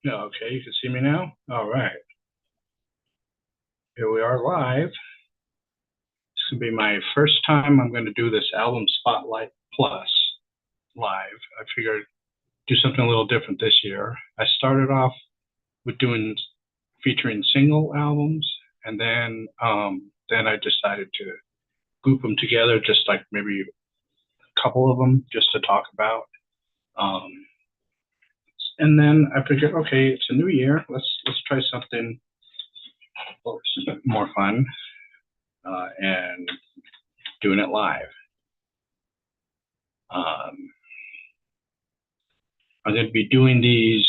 Yeah, okay, you can see me now? All right. Here we are live. This will be my first time I'm going to do this album Spotlight Plus live. I figured do something a little different this year. I started off with doing featuring single albums, and then I decided to group them together, just like maybe a couple of them, just to talk about. Um, and then I figured, okay, it's a new year. Let's try something more fun and doing it live. I'm going to be doing these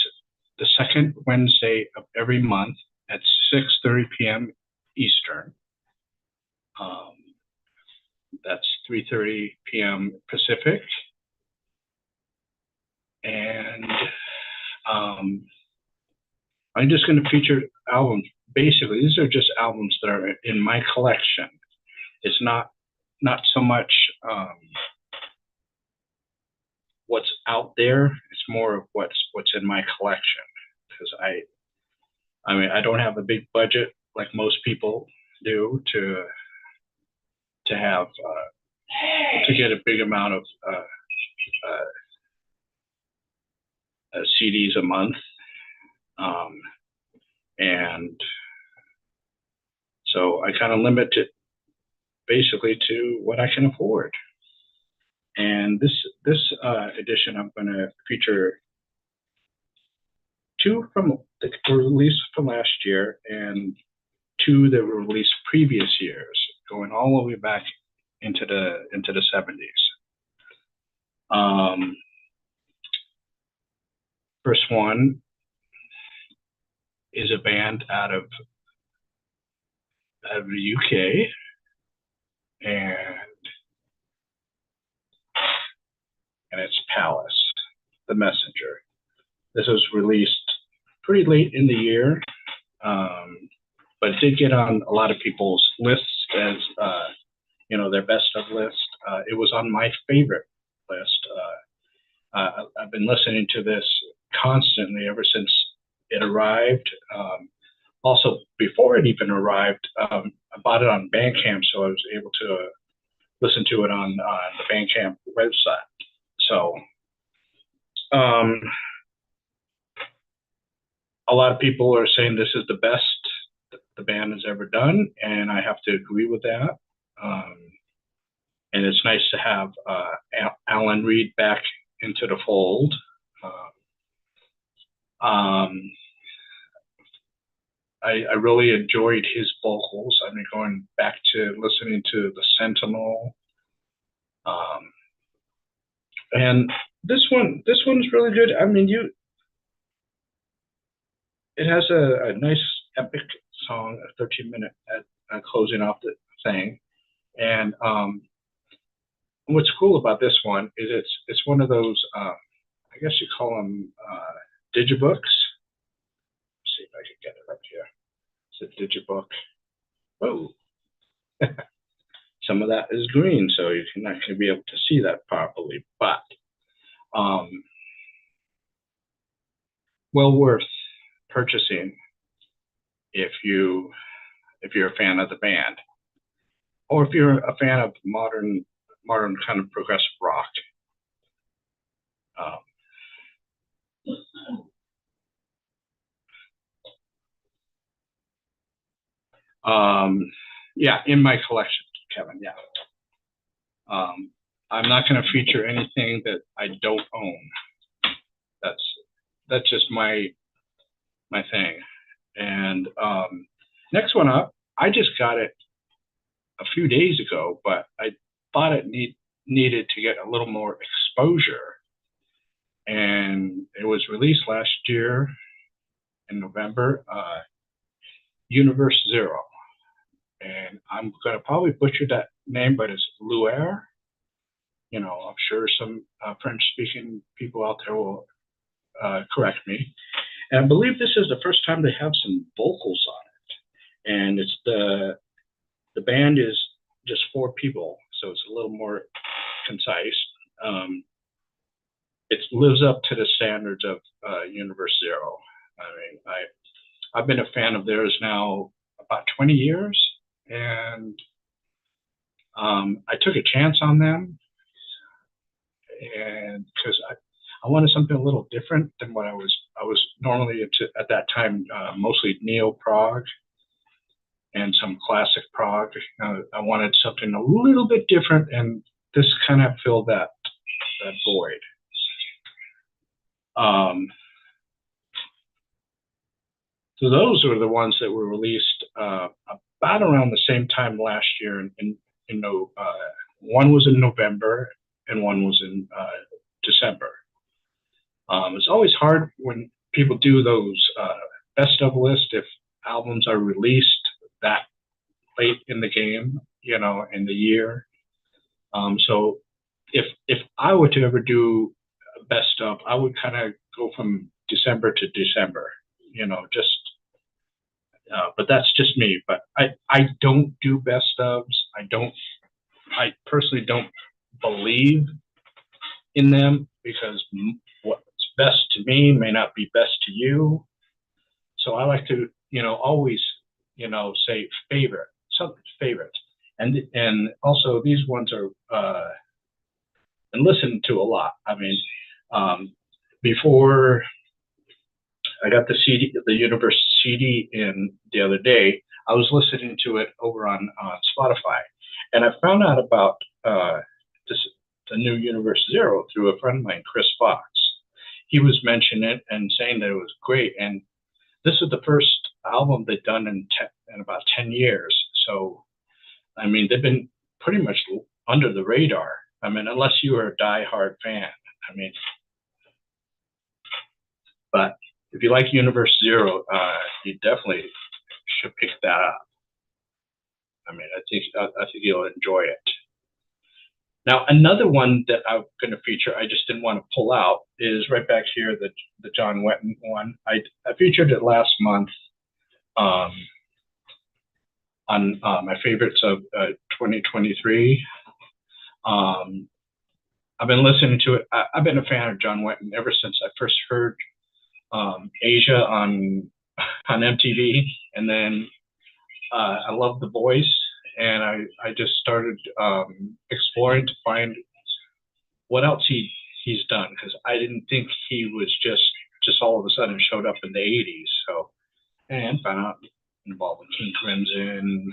the second Wednesday of every month at 6:30 p.m. Eastern. That's 3:30 p.m. Pacific. And I'm just going to feature albums. Basically, these are just albums that are in my collection. It's not so much what's out there. It's more of what's in my collection. Because I mean, I don't have a big budget like most people do to have to get a big amount of CDs a month, and so I kind of limit it basically to what I can afford. And this edition, I'm going to feature two from that were released from last year and two that were released previous years, going all the way back into the 70s. First one is a band out of the UK, and it's Pallas, The Messenger. This was released pretty late in the year, but it did get on a lot of people's lists as their best of list. It was on my favorite list. I've been listening to this constantly ever since it arrived. Also, before it even arrived, I bought it on Bandcamp, so I was able to listen to it on the Bandcamp website. So, a lot of people are saying this is the best the band has ever done, and I have to agree with that. And it's nice to have Alan Reed back into the fold. I really enjoyed his vocals. I mean, going back to listening to the Sentinel, and this one's really good. I mean, it has a nice epic song, a 13-minute closing off the thing, and what's cool about this one is it's one of those I guess you call them digibooks. Let's see if I can get it up here. It's a digibook. Oh, some of that is green, so you're not going to be able to see that properly, but well worth purchasing if you're a fan of the band, or if you're a fan of modern kind of progressive rock. Yeah, in my collection, Kevin. Yeah. I'm not going to feature anything that I don't own. That's just my thing. And next one up, I just got it a few days ago, but I thought it needed to get a little more exposure. And it was released last year in November, Univers 0. And I'm going to probably butcher that name, but it's Lueur. I'm sure some French-speaking people out there will correct me. And I believe this is the first time they have some vocals on it. And it's the band is just 4 people, so it's a little more concise. It lives up to the standards of Univers 0. I mean, I've been a fan of theirs now about 20 years, and I took a chance on them, and because I wanted something a little different than what I was normally into at that time, mostly neo prog and some classic prog. I wanted something a little bit different, and this kind of filled that void. So those were the ones that were released about around the same time last year. One was in November and one was in December. It's always hard when people do those best of lists if albums are released that late in the game, in the year. So if I were to ever do a best of, I would kind of go from December to December, but that's just me. But I don't do best ofs. I personally don't believe in them because what's best to me may not be best to you. So I like to, always, say favorite, something's favorite. And also these ones are and listened to a lot. I mean, before I got the CD, the Univers CD in the other day, I was listening to it over on Spotify, and I found out about the new Univers Zero through a friend of mine, Chris Fox. He was mentioning it and saying that it was great, and this is the first album they've done in about 10 years. So, I mean, they've been pretty much under the radar. I mean, unless you are a diehard fan. I mean, but if you like Univers Zero, you definitely should pick that up. I mean, I think you'll enjoy it. Now, another one that I'm going to feature, I just didn't want to pull out, is right back here, the John Wetton one. I featured it last month on my favorites of 2023. I've been listening to it. I've been a fan of John Wetton ever since I first heard Asia on MTV, and then I love the voice, and I just started exploring to find what else he's done, because I didn't think he was just all of a sudden showed up in the 80s. So, and found out involved in King Crimson,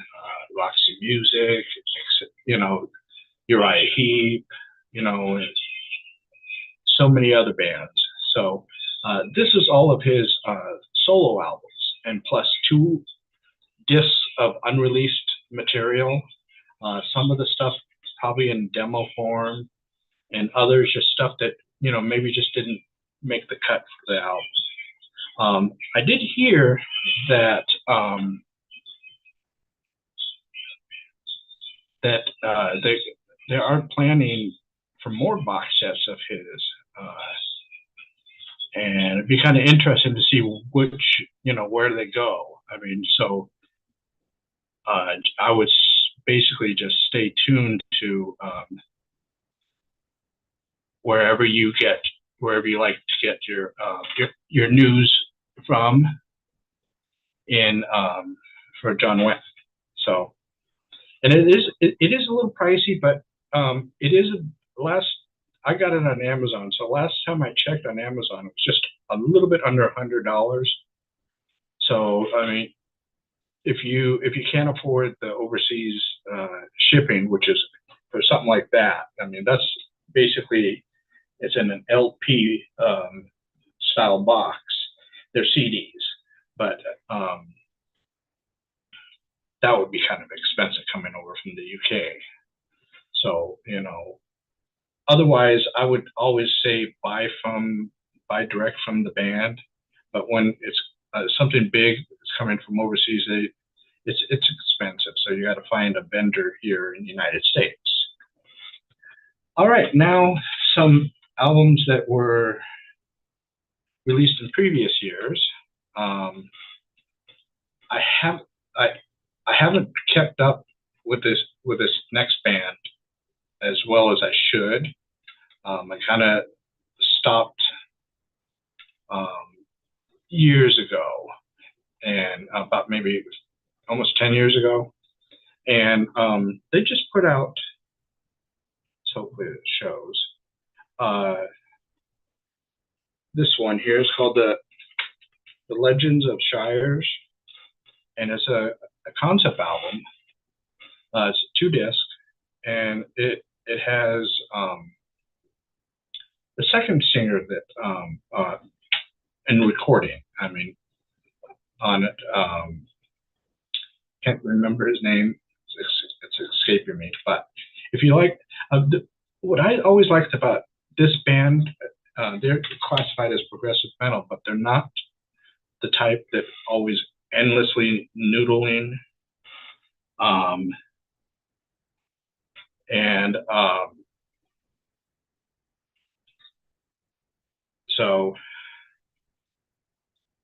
Roxy Music, Uriah Heep, so many other bands. So this is all of his solo albums, and plus 2 discs of unreleased material. Some of the stuff probably in demo form, and others just stuff that maybe just didn't make the cut for the album. I did hear that they are planning for more box sets of his, and it'd be kind of interesting to see which where they go. I mean, so I would basically just stay tuned to wherever you like to get your news from in for John Wetton. So, and it is a little pricey, but it is I got it on Amazon. So last time I checked on Amazon, it was just a little bit under $100. So I mean, if you can't afford the overseas shipping, which is for something like that, I mean, that's basically, it's in an LP style box. They're CDs, but that would be kind of expensive coming over from the UK. So, otherwise I would always say buy direct from the band. But when it's something big that's coming from overseas, it's expensive. So you got to find a vendor here in the United States. All right, now some albums that were released in previous years. I haven't kept up with this next band as well as I should. I kind of stopped years ago, and about maybe almost 10 years ago. And they just put out, so hopefully it shows, this one here is called the Legends of Shires, and it's a concept album. It's 2 disc, and it has the second singer that in recording. I mean, on it, can't remember his name. It's escaping me. But if you like, what I always liked about this band, they're classified as progressive metal, but they're not the type that always endlessly noodling. So,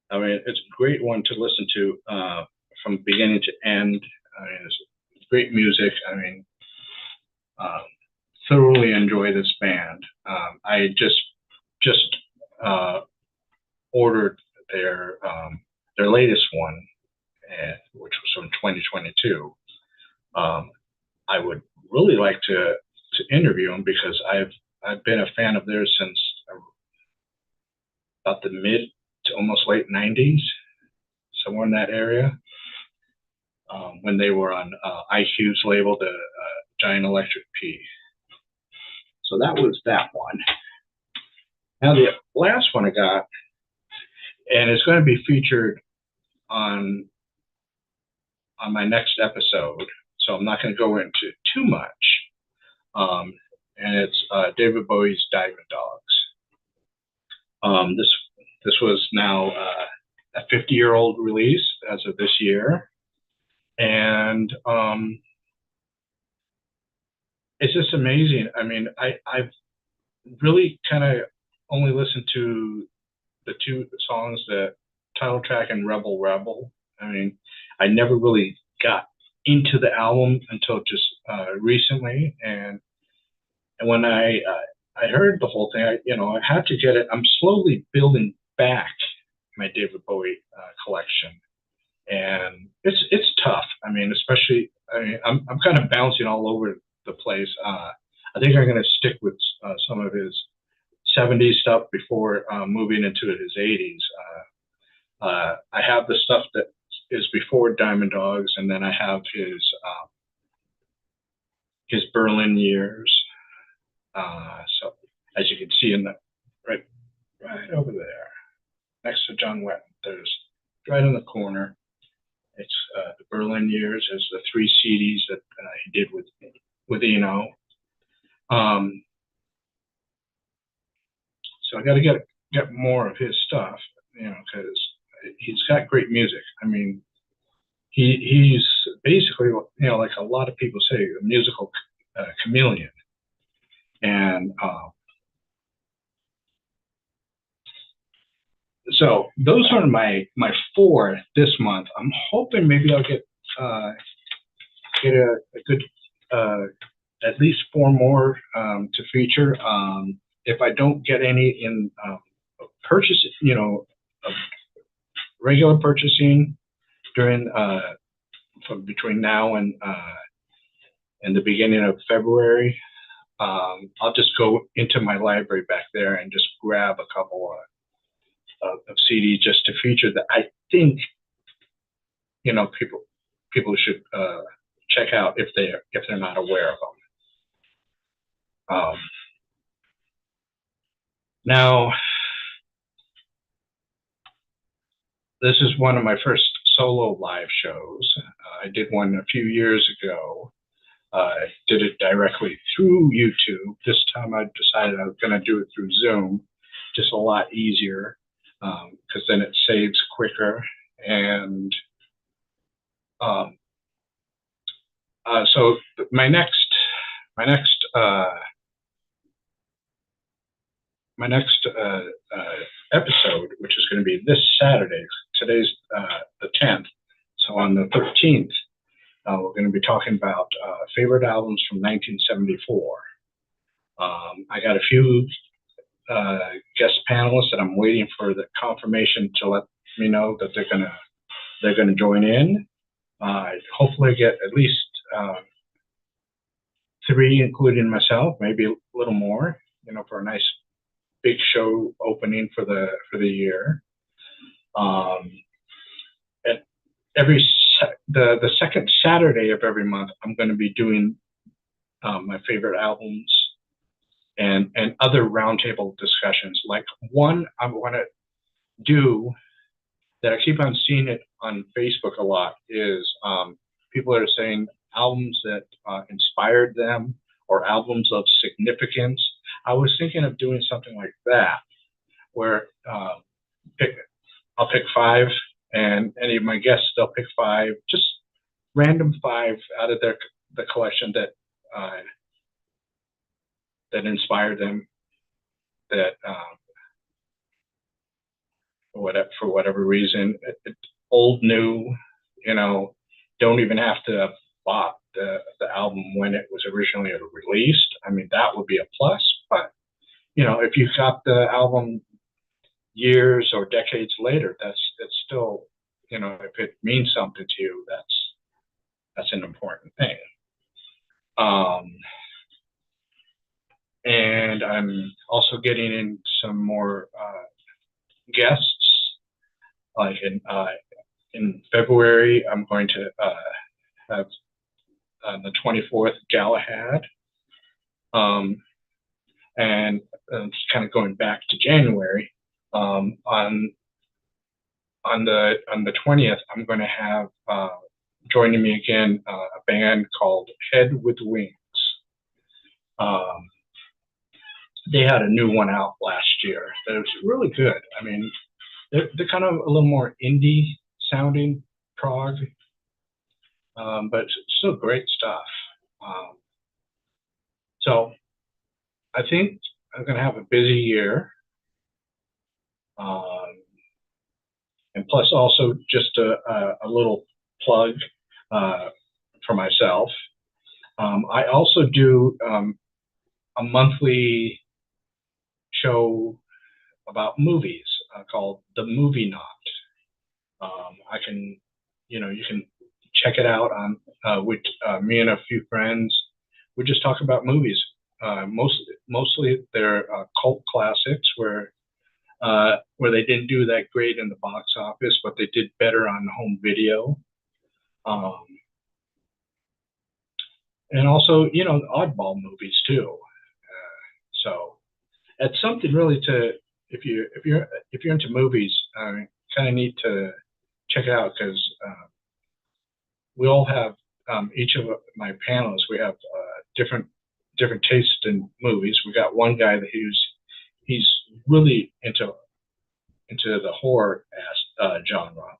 I mean, it's a great one to listen to from beginning to end. I mean, it's great music. I mean, thoroughly enjoy this band. I just ordered their latest one, which was from 2022. I would really like to interview them because I've been a fan of theirs since about the mid to almost late 90s, somewhere in that area, when they were on IQ's label, the Giant Electric P. So that was that one. Now the last one I got, and it's going to be featured on my next episode, so I'm not going to go into too much. And it's David Bowie's Diamond Dogs. This was now a 50-year-old release as of this year, and it's just amazing. I mean, I've really kind of only listened to the 2 songs, the title track and Rebel Rebel. I mean, I never really got into the album until just recently, and when I heard the whole thing, I had to get it. I'm slowly building back my David Bowie collection, and it's tough. I mean, especially, I'm kind of bouncing all over the place. I think I'm going to stick with some of his 70s stuff before moving into his 80s. I have the stuff that is before Diamond Dogs, and then I have his Berlin years. So as you can see in the right over there, next to John Wetton, there's right in the corner. It's the Berlin years. As the 3 CDs that he did with Eno. So I got to get more of his stuff, because he's got great music. I mean, he's basically, like a lot of people say, a musical chameleon. And so those are my 4 this month. I'm hoping maybe I'll get a good at least 4 more to feature. If I don't get any in purchase, regular purchasing during from between now and the beginning of February, I'll just go into my library back there and just grab a couple of CDs just to feature that I think people should check out if they're not aware of them. Now, this is one of my first solo live shows. I did one a few years ago. I did it directly through YouTube. This time I decided I was going to do it through Zoom, just a lot easier, because then it saves quicker. And so my next episode, which is going to be this Saturday. Today's the 10th, so on the 13th, we're going to be talking about favorite albums from 1974. I got a few guest panelists that I'm waiting for the confirmation to let me know that they're gonna join in. Hopefully get at least three, including myself, maybe a little more, for a nice big show opening for the year. And the second Saturday of every month, I'm going to be doing my favorite albums and other roundtable discussions. Like one I want to do that I keep on seeing it on Facebook a lot is people are saying albums that inspired them or albums of significance. I was thinking of doing something like that, where I'll pick five, and any of my guests, they'll pick five, just random five out of the collection that inspired them, that for whatever reason, old, new, don't even have to have bought the album when it was originally released. I mean, that would be a plus. But if you got the album years or decades later, it's still, if it means something to you, that's an important thing. And I'm also getting in some more guests. Like in February, I'm going to have the 24th Galahad, and it's kind of going back to January. On the 20th, I'm going to have joining me again a band called Head with Wings. They had a new one out last year that was really good. I mean, they're kind of a little more indie sounding prog, but still great stuff. So I think I'm going to have a busy year. And plus also just a little plug for myself. I also do a monthly show about movies called The Movie Knot. You can check it out on with me and a few friends. We just talk about movies. Mostly they're cult classics where they didn't do that great in the box office, but they did better on home video. And also, oddball movies too. So it's something really if you're into movies, kind of need to check it out, because we all have each of my panelists. We have different tastes in movies. We got one guy that he's really into the horror genre,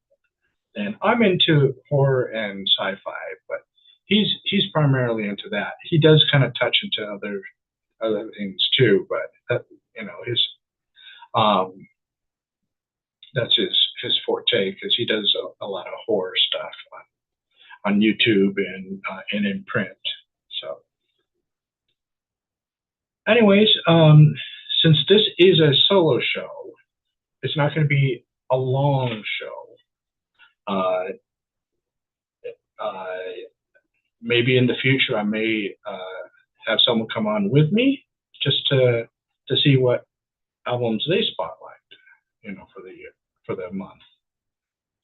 and I'm into horror and sci-fi, but he's primarily into that. He does kind of touch into other things too, but his that's his forte, because he does a lot of horror stuff on YouTube and in print. So anyways, since this is a solo show, it's not going to be a long show. Maybe in the future I may have someone come on with me just to see what albums they spotlight, for the month.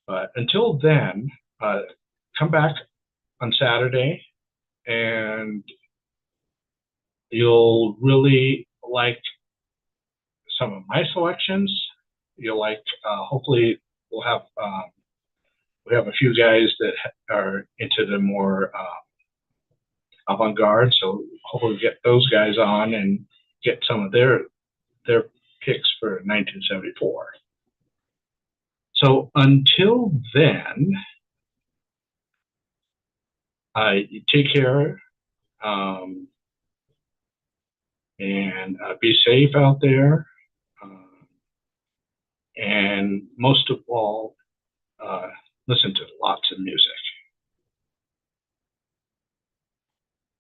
But until then, come back on Saturday, and you'll really like some of my selections. You'll like, hopefully we have a few guys that are into the more avant-garde, so hopefully get those guys on and get some of their picks for 1974. So until then, take care, and be safe out there, and most of all, listen to lots of music.